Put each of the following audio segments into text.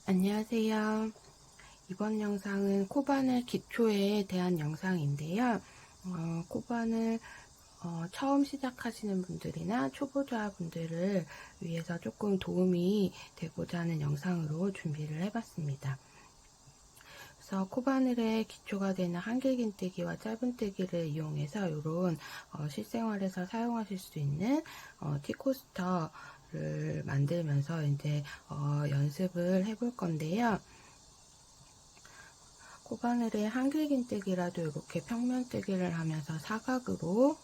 안녕하세요. 이번 영상은 코바늘 기초에 대한 영상인데요. 코바늘 처음 시작하시는 분들이나 초보자 분들을 위해서 조금 도움이 되고자 하는 영상으로 준비를 해봤습니다. 그래서 코바늘의 기초가 되는 한길긴뜨기와 짧은뜨기를 이용해서 이런 실생활에서 사용하실 수 있는 티코스터를 만들면서 이제 연습을 해볼 건데요. 코바늘의 한길긴뜨기라도 이렇게 평면뜨기를 하면서 사각으로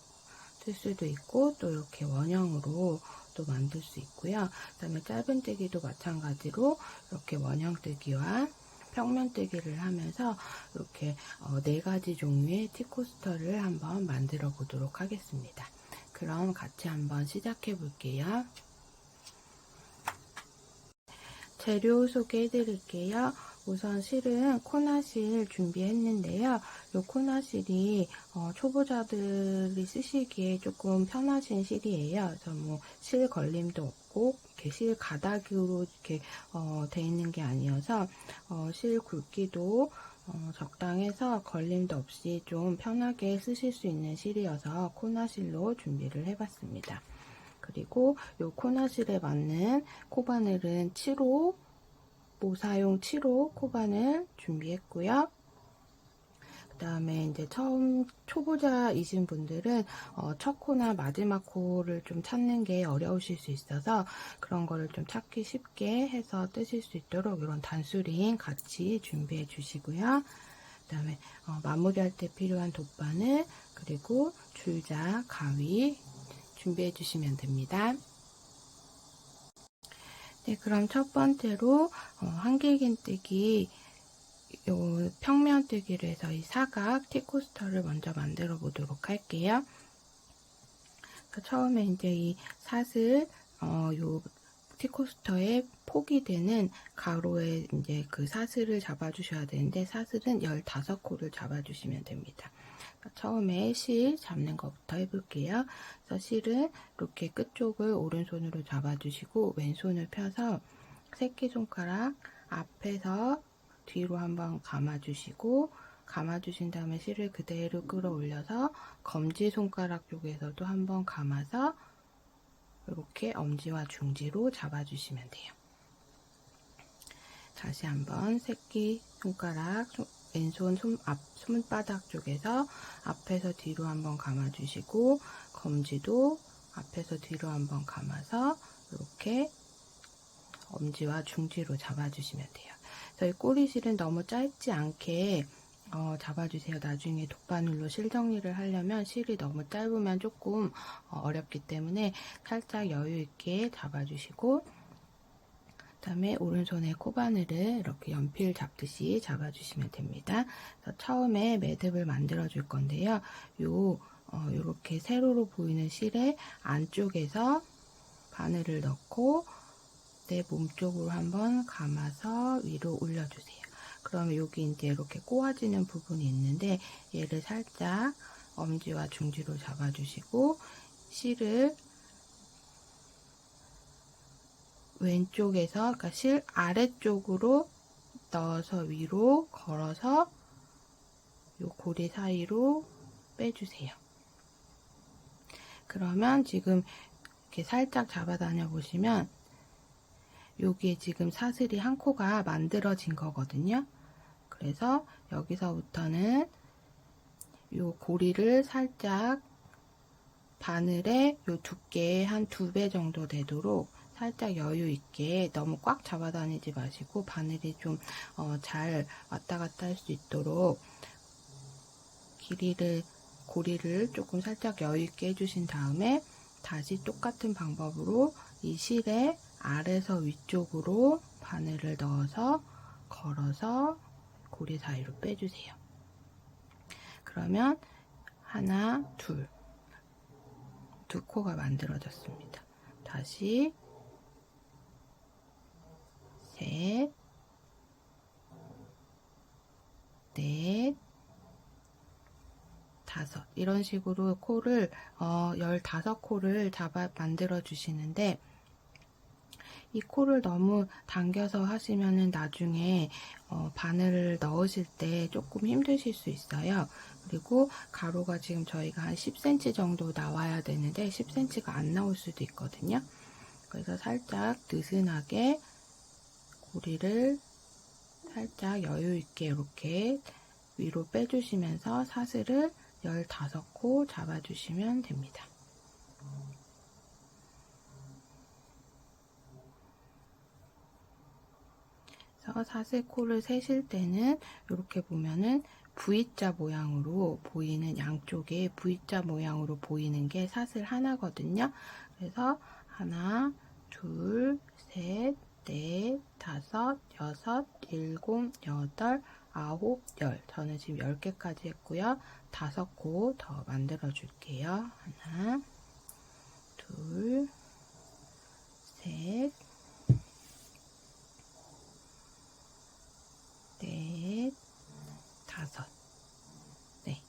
뜰 수도 있고 또 이렇게 원형으로 또 만들 수 있고요. 그 다음에 짧은뜨기도 마찬가지로 이렇게 원형뜨기와 평면뜨기를 하면서 이렇게 4가지 종류의 티코스터를 한번 만들어 보도록 하겠습니다. 그럼 같이 한번 시작해 볼게요. 재료 소개해 드릴게요. 우선 실은 코나실 준비했는데요. 이 코나실이 초보자들이 쓰시기에 조금 편하신 실이에요. 그래서 뭐 실 걸림도 없고 이렇게 실 가닥으로 이렇게 돼 있는 게 아니어서 실 굵기도 적당해서 걸림도 없이 좀 편하게 쓰실 수 있는 실이어서 코나실로 준비를 해봤습니다. 그리고 이 코너실에 맞는 코바늘은 7호, 모사용 7호 코바늘 준비했고요. 그 다음에 이제 처음 초보자이신 분들은 첫 코나 마지막 코를 좀 찾는 게 어려우실 수 있어서 그런 거를 좀 찾기 쉽게 해서 뜨실 수 있도록 이런 단수링 같이 준비해 주시고요. 그 다음에 마무리할 때 필요한 돗바늘, 그리고 줄자, 가위 준비해 주시면 됩니다. 네, 그럼 첫 번째로 한길긴뜨기 요 평면뜨기를 해서 이 사각 티코스터를 먼저 만들어 보도록 할게요. 처음에 이제 이 사슬 요 티코스터에 폭이 되는 가로에 이제 그 사슬을 잡아주셔야 되는데 사슬은 15코를 잡아주시면 됩니다. 처음에 실 잡는 것부터 해볼게요. 그래서 실은 이렇게 끝쪽을 오른손으로 잡아주시고 왼손을 펴서 새끼손가락 앞에서 뒤로 한번 감아주시고 감아주신 다음에 실을 그대로 끌어올려서 검지손가락 쪽에서도 한번 감아서 이렇게 엄지와 중지로 잡아주시면 돼요. 다시 한번 새끼손가락 왼손 손바닥 쪽에서 앞에서 뒤로 한번 감아주시고 검지도 앞에서 뒤로 한번 감아서 이렇게 엄지와 중지로 잡아주시면 돼요. 저희 꼬리실은 너무 짧지 않게 잡아주세요. 나중에 돗바늘로 실 정리를 하려면 실이 너무 짧으면 조금 어렵기 때문에 살짝 여유 있게 잡아주시고 그 다음에 오른손에 코바늘을 이렇게 연필 잡듯이 잡아주시면 됩니다. 처음에 매듭을 만들어 줄 건데요. 요렇게 세로로 보이는 실의 안쪽에서 바늘을 넣고 내 몸쪽으로 한번 감아서 위로 올려주세요. 그러면 여기 이제 이렇게 꼬아지는 부분이 있는데 얘를 살짝 엄지와 중지로 잡아주시고 실을 왼쪽에서 그러니까 실 아래쪽으로 넣어서 위로 걸어서 요 고리 사이로 빼주세요. 그러면 지금 이렇게 살짝 잡아다녀 보시면 여기에 지금 사슬이 한 코가 만들어진 거거든요. 그래서 여기서부터는 요 고리를 살짝 바늘의 요 두께의 한 2배 정도 되도록 살짝 여유 있게 너무 꽉 잡아 다니지 마시고 바늘이 좀 잘 왔다 갔다 할 수 있도록 고리를 조금 살짝 여유 있게 해주신 다음에 다시 똑같은 방법으로 이 실의 아래서 위쪽으로 바늘을 넣어서 걸어서 고리 사이로 빼주세요. 그러면 하나, 두 코가 만들어졌습니다. 다시 셋, 넷, 다섯 이런 식으로 코를 15코를 만들어 주시는데 이 코를 너무 당겨서 하시면은 나중에 바늘을 넣으실 때 조금 힘드실 수 있어요. 그리고 가로가 지금 저희가 한 10cm 정도 나와야 되는데 10cm가 안 나올 수도 있거든요. 그래서 살짝 느슨하게 고리를 살짝 여유 있게 이렇게 위로 빼주시면서 사슬을 15코 잡아주시면 됩니다. 그래서 사슬코를 세실 때는 이렇게 보면은 V자 모양으로 보이는, 양쪽에 V자 모양으로 보이는 게 사슬 하나거든요. 그래서 하나, 둘, 셋, 넷, 다섯, 여섯, 일곱, 여덟, 아홉, 열. 저는 지금 10개까지 했고요. 5코 더 만들어 줄게요. 하나, 둘, 셋, 넷, 다섯. 네.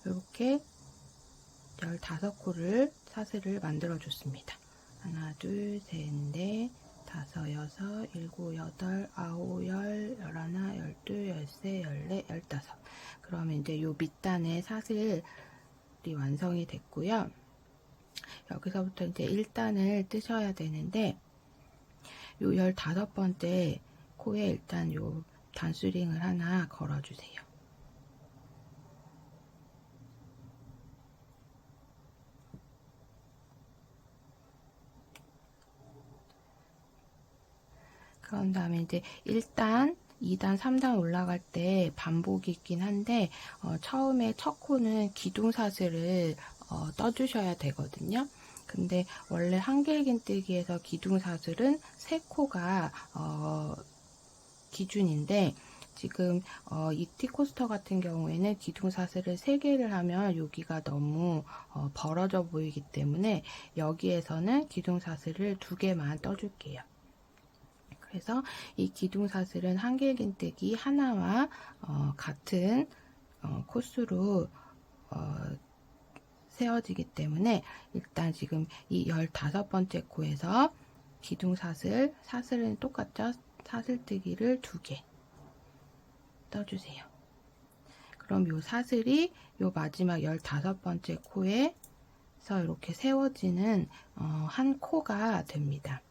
이렇게 15코를 사슬을 만들어 줬습니다. 하나, 둘, 셋, 넷, 다섯, 여섯, 일곱, 여덟, 아홉, 열, 열하나, 열둘, 열세, 열네, 열다섯. 그러면 이제 요 밑단에 사슬이 완성이 됐고요. 여기서부터 이제 1단을 뜨셔야 되는데, 요 15번째 코에 일단 요 단수링을 하나 걸어주세요. 그런 다음에 이제 1단, 2단, 3단 올라갈 때 반복이 있긴 한데 처음에 첫 코는 기둥사슬을 떠주셔야 되거든요. 근데 원래 한길긴뜨기에서 기둥사슬은 3코가 기준인데 지금 이티코스터 같은 경우에는 기둥사슬을 3개를 하면 여기가 너무 벌어져 보이기 때문에 여기에서는 기둥사슬을 2개만 떠줄게요. 그래서 이 기둥사슬은 한길긴뜨기 하나와 같은 코스로 세워지기 때문에 일단 지금 이 15번째 코에서 기둥사슬, 사슬은 똑같죠? 사슬뜨기를 2개 떠주세요. 그럼 요 사슬이 요 마지막 15번째 코에서 이렇게 세워지는 한 코가 됩니다.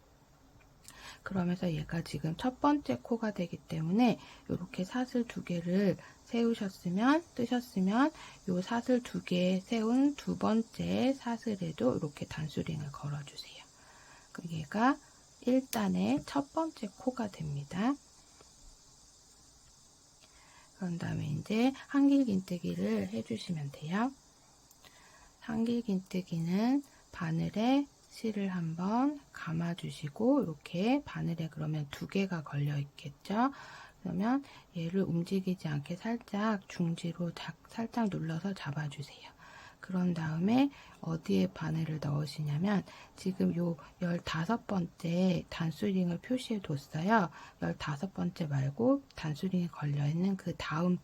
그러면서 얘가 지금 첫 번째 코가 되기 때문에 이렇게 사슬 2개를 세우셨으면, 뜨셨으면 요 사슬 2개 세운 2번째 사슬에도 이렇게 단수링을 걸어주세요. 그럼 얘가 1단의 첫 번째 코가 됩니다. 그런 다음에 이제 한길긴뜨기를 해주시면 돼요. 한길긴뜨기는 바늘에 실을 한번 감아주시고 이렇게 바늘에 그러면 2개가 걸려 있겠죠. 그러면 얘를 움직이지 않게 살짝 중지로 살짝 눌러서 잡아주세요. 그런 다음에 어디에 바늘을 넣으시냐면 지금 요 15번째 단수링을 표시해 뒀어요. 15번째 말고 단수링이 걸려있는 그 다음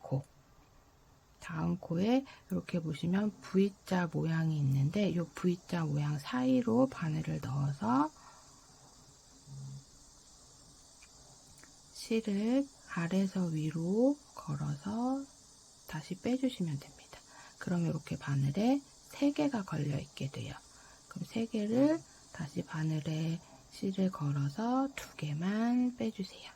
코에 이렇게 보시면 V자 모양이 있는데 이 V자 모양 사이로 바늘을 넣어서 실을 아래에서 위로 걸어서 다시 빼주시면 됩니다. 그럼 이렇게 바늘에 3개가 걸려 있게 돼요. 그럼 3개를 다시 바늘에 실을 걸어서 2개만 빼주세요.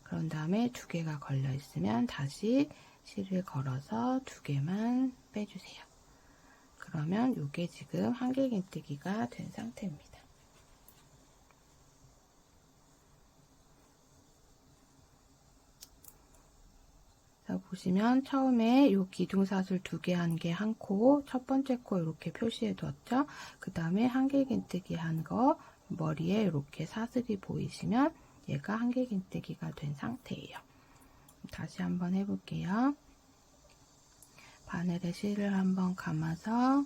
그런 다음에 2개가 걸려 있으면 다시 실을 걸어서 2개만 빼주세요. 그러면 이게 지금 한길긴뜨기가 된 상태입니다. 자, 보시면 처음에 이 기둥사슬 2개 한 개 한 코, 첫 번째 코 이렇게 표시해 두었죠. 그 다음에 한길긴뜨기 한 거 머리에 이렇게 사슬이 보이시면 얘가 한길긴뜨기가 된 상태예요. 다시 한번 해볼게요. 바늘에 실을 한번 감아서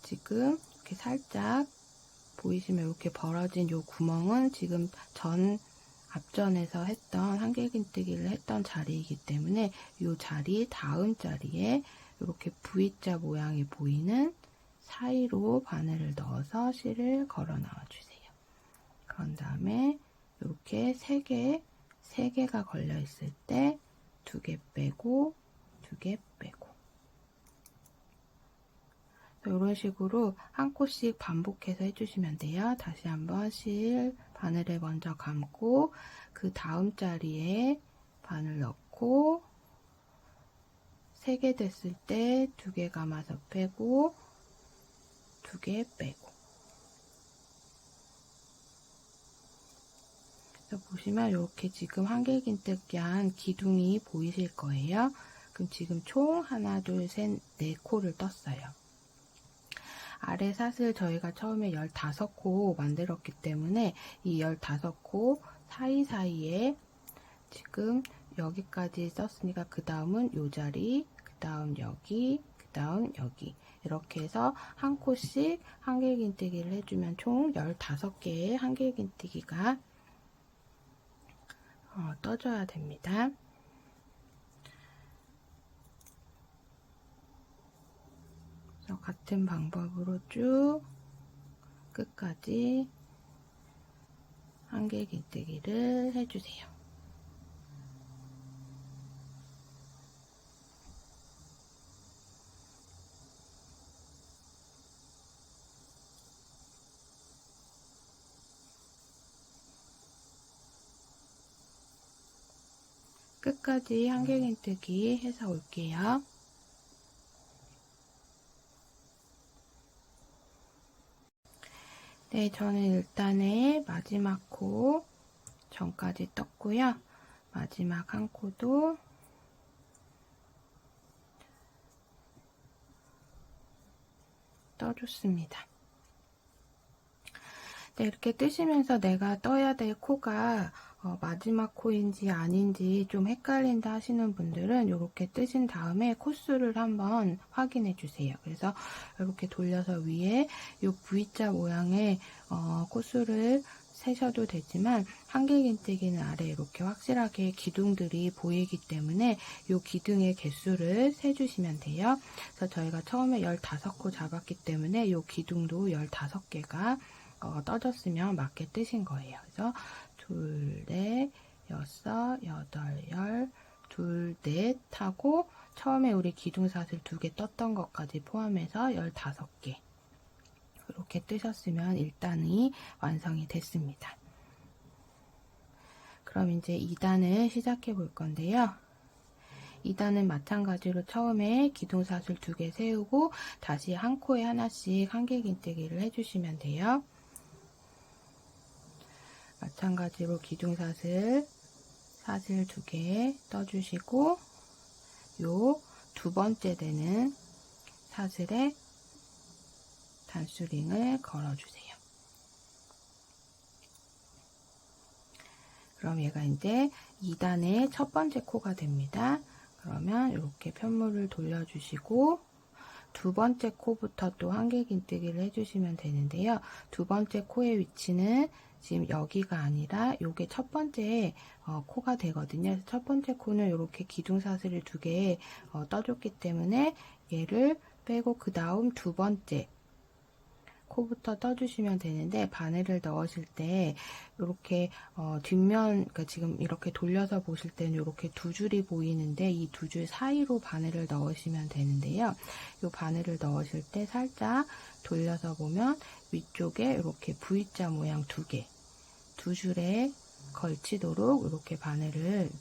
지금 이렇게 살짝 보이시면 이렇게 벌어진 요 구멍은 지금 앞전에서 했던 한길긴뜨기를 했던 자리이기 때문에 요 자리 다음 자리에 이렇게 V자 모양이 보이는 사이로 바늘을 넣어서 실을 걸어 넣어 주세요. 그런 다음에 이렇게 3개가 걸려 있을 때 2개 빼고 2개 빼고 이런 식으로 한 코씩 반복해서 해주시면 돼요. 다시 한번 실 바늘을 먼저 감고 그 다음 자리에 바늘 넣고 3개 됐을 때 2개 감아서 빼고 2개 빼고 그래서 보시면 이렇게 지금 한길긴뜨기 한 기둥이 보이실 거예요. 그럼 지금 총 하나, 둘, 셋, 4코를 떴어요. 아래 사슬 저희가 처음에 15코 만들었기 때문에 이 15코 사이사이에 지금 여기까지 썼으니까 그 다음은 요 자리, 그 다음 여기, 그 다음 여기 이렇게 해서 한 코씩 한길긴뜨기를 해주면 총 15개의 한길긴뜨기가 떠줘야 됩니다. 그래서 같은 방법으로 쭉 끝까지 한길긴뜨기를 해주세요. 끝까지 한길긴뜨기 해서 올게요. 네, 저는 일단은 마지막 코 전까지 떴고요. 마지막 한 코도 떠줬습니다. 네, 이렇게 뜨시면서 내가 떠야 될 코가 마지막 코인지 아닌지 좀 헷갈린다 하시는 분들은 이렇게 뜨신 다음에 코수를 한번 확인해 주세요. 그래서 이렇게 돌려서 위에 이 V자 모양의 코수를 세셔도 되지만 한길긴뜨기는 아래 이렇게 확실하게 기둥들이 보이기 때문에 이 기둥의 개수를 세주시면 돼요. 그래서 저희가 처음에 15코 잡았기 때문에 이 기둥도 15개가 떠졌으면 맞게 뜨신 거예요. 그래서 둘, 넷, 여섯, 여덟, 열, 둘, 넷 하고 처음에 우리 기둥사슬 2개 떴던 것까지 포함해서 15개 이렇게 뜨셨으면 1단이 완성이 됐습니다. 그럼 이제 2단을 시작해 볼 건데요. 2단은 마찬가지로 처음에 기둥사슬 2개 세우고 다시 한 코에 하나씩 한길긴뜨기를 해주시면 돼요. 마찬가지로 기둥사슬 2개 떠주시고 요 2번째 되는 사슬에 단수링을 걸어주세요. 그럼 얘가 이제 2단의 첫 번째 코가 됩니다. 그러면 이렇게 편물을 돌려주시고 2번째 코부터 또 한길긴뜨기를 해주시면 되는데요. 2번째 코의 위치는 지금 여기가 아니라 요게 첫 번째 코가 되거든요. 첫 번째 코는 이렇게 기둥사슬을 2개 떠줬기 때문에 얘를 빼고 그 다음 2번째 코부터 떠주시면 되는데 바늘을 넣으실 때 이렇게 뒷면 그러니까 지금 이렇게 돌려서 보실 때는 이렇게 2줄이 보이는데 이 2줄 사이로 바늘을 넣으시면 되는데요. 이 바늘을 넣으실 때 살짝 돌려서 보면 위쪽에 이렇게 V자 모양 2개 2줄에 걸치도록 이렇게 바늘을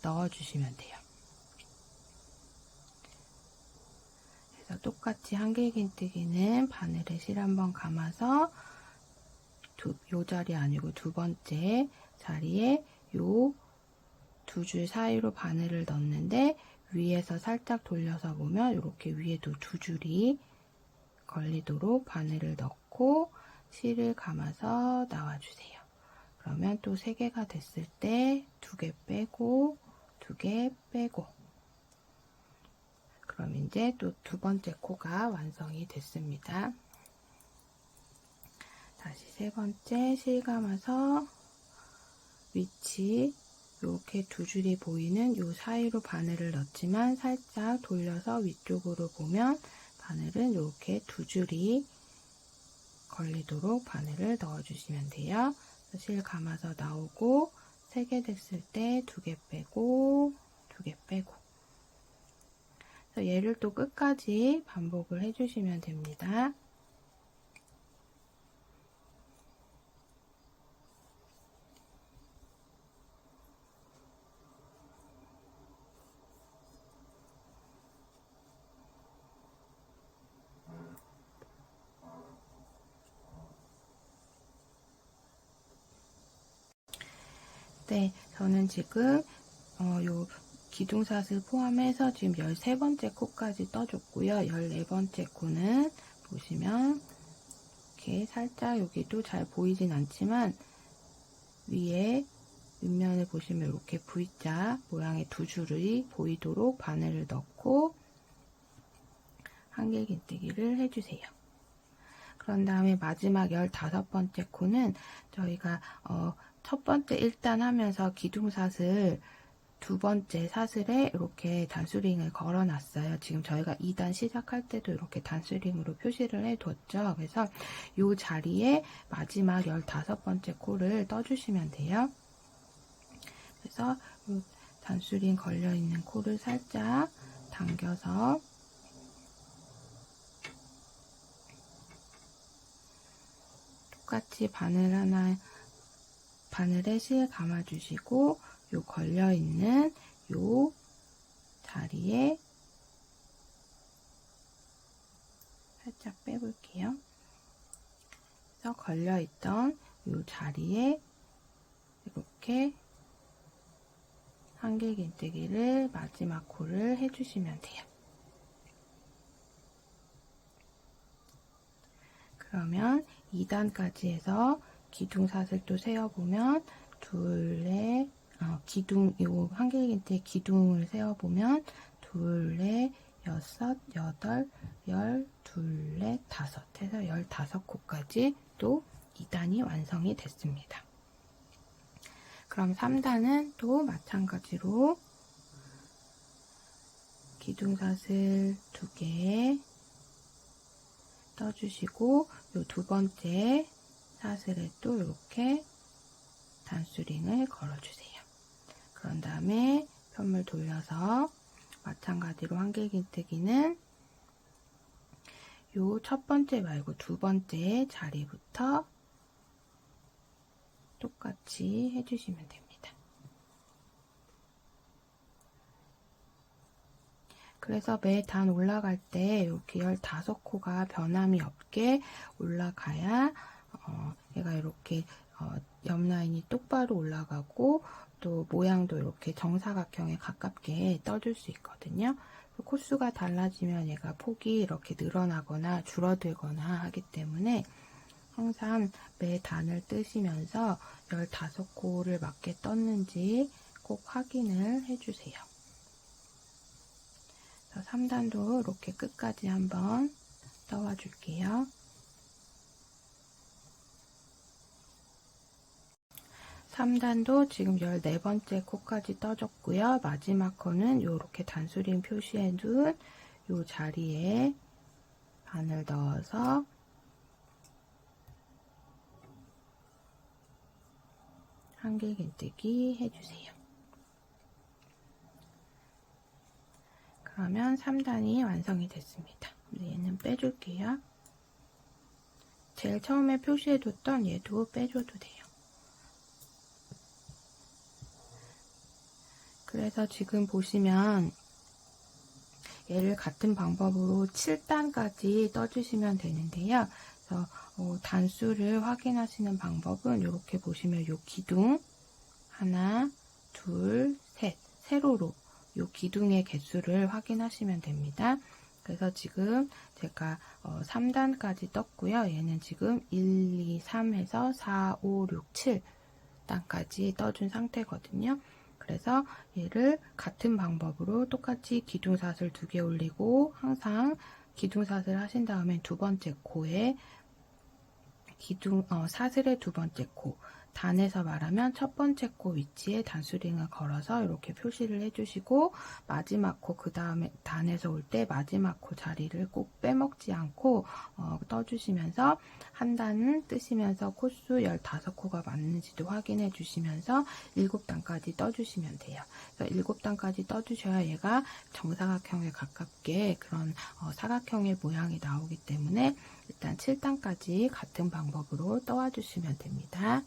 넣어주시면 돼요. 그래서 똑같이 한길긴뜨기는 바늘에 실 한번 감아서 요 자리 아니고 2번째 자리에 요 2줄 사이로 바늘을 넣는데 위에서 살짝 돌려서 보면 이렇게 위에도 2줄이 걸리도록 바늘을 넣고 실을 감아서 나와주세요. 그러면 또 3개가 됐을 때 2개 빼고 2개 빼고 그럼 이제 또 2번째 코가 완성이 됐습니다. 다시 3번째 실 감아서 위치 이렇게 두 줄이 보이는 요 사이로 바늘을 넣지만 살짝 돌려서 위쪽으로 보면 바늘은 이렇게 두 줄이 걸리도록 바늘을 넣어주시면 돼요. 실 감아서 나오고 3개 됐을 때 2개 빼고 2개 빼고 그래서 얘를 또 끝까지 반복을 해주시면 됩니다. 네, 저는 지금 요 기둥사슬 포함해서 지금 13번째 코까지 떠줬고요. 14번째 코는 보시면 이렇게 살짝 여기도 잘 보이진 않지만 위에 윗면을 보시면 이렇게 V자 모양의 두 줄이 보이도록 바늘을 넣고 한길긴뜨기를 해주세요. 그런 다음에 마지막 15번째 코는 저희가 첫 번째 1단 하면서 기둥사슬 두 번째 사슬에 이렇게 단수링을 걸어 놨어요. 지금 저희가 2단 시작할 때도 이렇게 단수링으로 표시를 해 뒀죠. 그래서 이 자리에 마지막 15번째 코를 떠주시면 돼요. 그래서 이 단수링 걸려 있는 코를 살짝 당겨서 똑같이 바늘에 실 감아주시고 요 걸려있는 요 자리에 살짝 빼볼게요. 그래서 걸려있던 요 자리에 이렇게 한길긴뜨기를 마지막 코를 해주시면 돼요. 그러면 2단까지 해서 기둥사슬도 세어보면 요 한길긴뜨기 기둥을 세어보면 2, 4, 6, 8, 10, 2, 4, 5 해서 15코까지 또 2단이 완성이 됐습니다. 그럼 3단은 또 마찬가지로 기둥사슬 2개 떠주시고 요 두 번째 사슬에 또 이렇게 단수링을 걸어주세요. 그런 다음에 편물 돌려서 마찬가지로 한길긴뜨기는 요 첫 번째 말고 두 번째 자리부터 똑같이 해주시면 됩니다. 그래서 매 단 올라갈 때 이렇게 15코가 변함이 없게 올라가야 얘가 이렇게 옆 라인이 똑바로 올라가고 또 모양도 이렇게 정사각형에 가깝게 떠줄 수 있거든요. 코수가 달라지면 얘가 폭이 이렇게 늘어나거나 줄어들거나 하기 때문에 항상 매 단을 뜨시면서 15코를 맞게 떴는지 꼭 확인을 해주세요. 3단도 이렇게 끝까지 한번 떠와 줄게요. 3단도 지금 14번째 코까지 떠줬고요. 마지막 코는 이렇게 단수링 표시해 둔 이 자리에 바늘 넣어서 한길긴뜨기 해주세요. 그러면 3단이 완성이 됐습니다. 얘는 빼줄게요. 제일 처음에 표시해뒀던 얘도 빼줘도 돼요. 그래서 지금 보시면 얘를 같은 방법으로 7단까지 떠주시면 되는데요. 그래서 단수를 확인하시는 방법은 이렇게 보시면 요 기둥 하나, 둘, 셋 세로로 요 기둥의 개수를 확인하시면 됩니다. 그래서 지금 제가 3단까지 떴고요. 얘는 지금 1, 2, 3 해서 4, 5, 6, 7단까지 떠준 상태거든요. 그래서 얘를 같은 방법으로 똑같이 기둥사슬 2개 올리고 항상 기둥사슬 하신 다음에 두 번째 코에 사슬의 두 번째 코 단에서 말하면 첫 번째 코 위치에 단수링을 걸어서 이렇게 표시를 해주시고, 마지막 코, 그 다음에 단에서 올 때 마지막 코 자리를 꼭 빼먹지 않고 떠주시면서, 한 단은 뜨시면서 코수 15코가 맞는지도 확인해 주시면서 7단까지 떠주시면 돼요. 그래서 7단까지 떠주셔야 얘가 정사각형에 가깝게 그런 사각형의 모양이 나오기 때문에 일단 7단까지 같은 방법으로 떠와주시면 됩니다.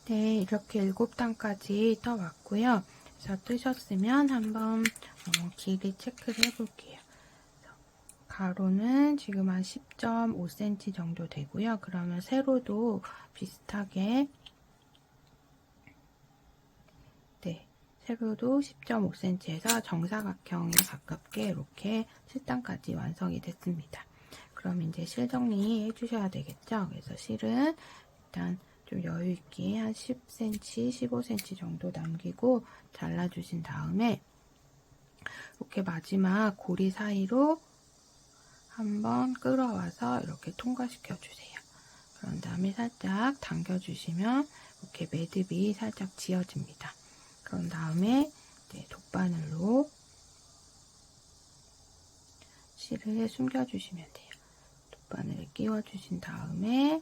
네, 이렇게 7단까지 떠왔고요. 그래서 뜨셨으면 한번 길이 체크를 해볼게요. 가로는 지금 한 10.5cm 정도 되고요. 그러면 세로도 비슷하게, 네, 세로도 10.5cm에서 정사각형에 가깝게 이렇게 7단까지 완성이 됐습니다. 그럼 이제 실 정리 해주셔야 되겠죠? 그래서 실은 일단 좀 여유있게 한 10cm, 15cm 정도 남기고 잘라주신 다음에 이렇게 마지막 고리 사이로 한번 끌어와서 이렇게 통과시켜 주세요. 그런 다음에 살짝 당겨주시면 이렇게 매듭이 살짝 지어집니다. 그런 다음에 돗바늘로 실을 숨겨주시면 돼요. 돗바늘을 끼워주신 다음에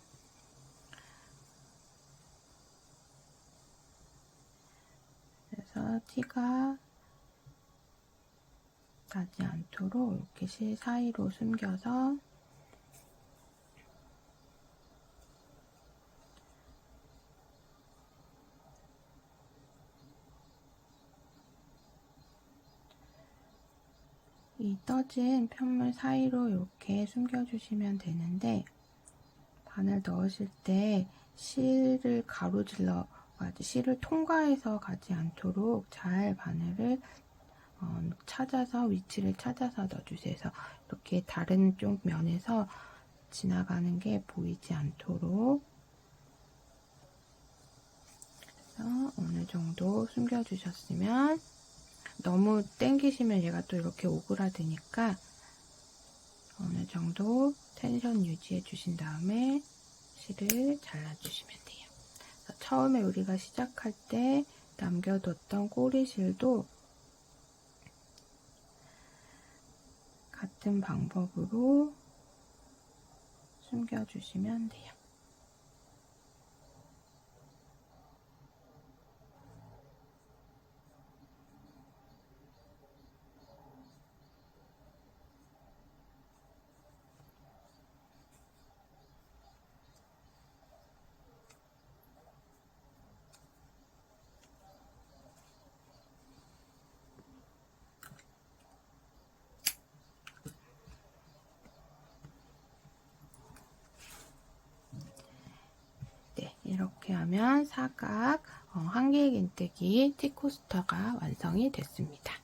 그래서 티가 나지 않도록 이렇게 실 사이로 숨겨서 이 떠진 편물 사이로 이렇게 숨겨주시면 되는데, 바늘 넣으실 때 실을 가로질러 실을 통과해서 가지 않도록 잘 바늘을 찾아서 위치를 찾아서 넣어주세요. 그래서 이렇게 다른 쪽 면에서 지나가는 게 보이지 않도록, 그래서 어느 정도 숨겨주셨으면, 너무 당기시면 얘가 또 이렇게 오그라드니까 어느 정도 텐션 유지해 주신 다음에 실을 잘라주시면 돼요. 처음에 우리가 시작할 때 남겨뒀던 꼬리실도 같은 방법으로 숨겨주시면 돼요. 네, 이렇게 하면 사각 한길긴뜨기 티코스터가 완성이 됐습니다.